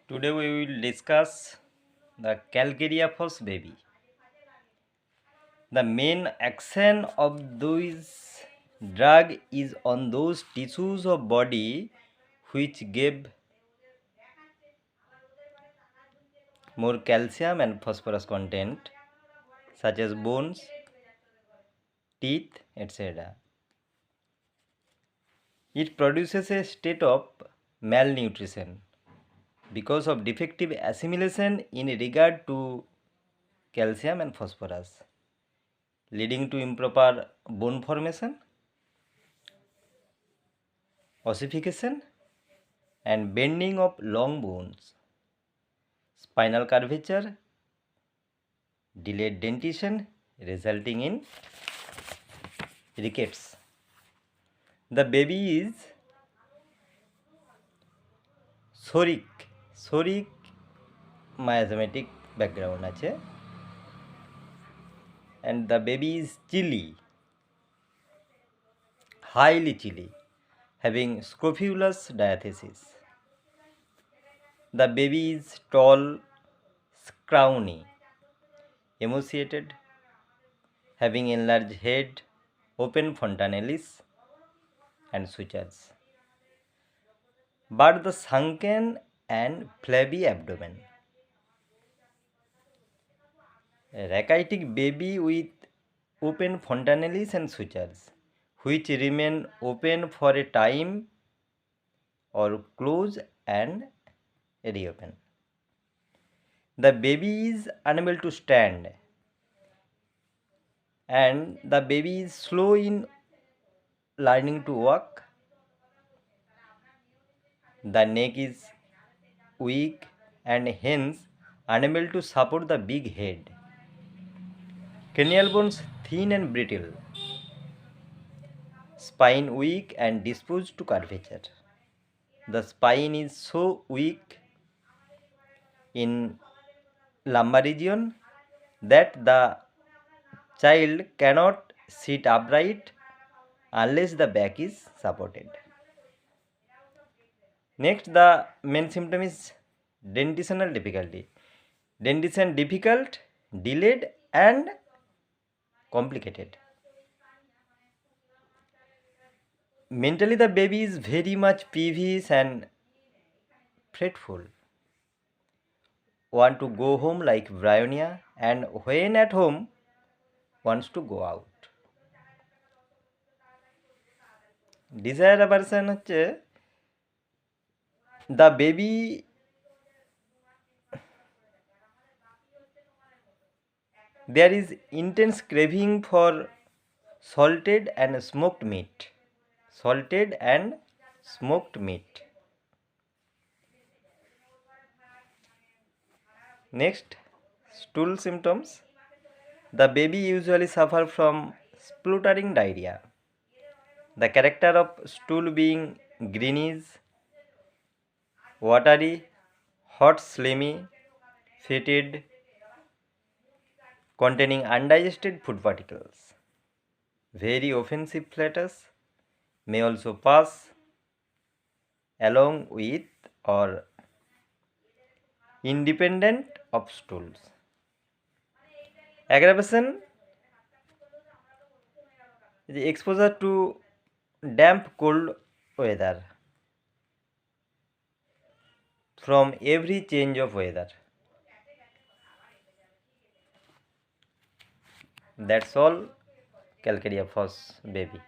Today we will discuss the Calcareous baby. The main action of this drug is on those tissues of body which give more calcium and phosphorus content, such as bones, teeth, etc. It produces a state of malnutrition because of defective assimilation in regard to calcium and phosphorus, leading to improper bone formation, ossification, and bending of long bones, spinal curvature, delayed dentition resulting in rickets. The baby is soric miasmatic background আছে, and the baby is highly chilly, having scrofulous diathesis. The baby is tall, scrawny, emaciated, having enlarged head, open fontanelles and sutures, but the sunken and flabby abdomen. A rachitic baby with open fontanelles and sutures, which remain open for a time or close and reopen. The baby is unable to stand, and the baby is slow in learning to walk. The neck is weak and hence unable to support the big head. Cranial bones thin and brittle. Spine weak and disposed to curvature. The spine is so weak in lumbar region that the child cannot sit upright unless the back is supported. Next, the main symptom is dentitional difficulty. Dentition difficult, delayed and complicated. Mentally, the baby is very much peevish and fretful. Want to go home like Bryonia, and when at home wants to go out. Desire aversion হচ্ছে the baby there is intense craving for salted and smoked meat. Next, stool symptoms. The baby usually suffer from spluttering diarrhea. The character of stool being greenish, watery, hot, slimy, fetid, containing undigested food particles. Very offensive flatus may also pass along with or independent of stools. Aggravation is exposure to damp cold weather from every change of weather. That's all Calcareous baby.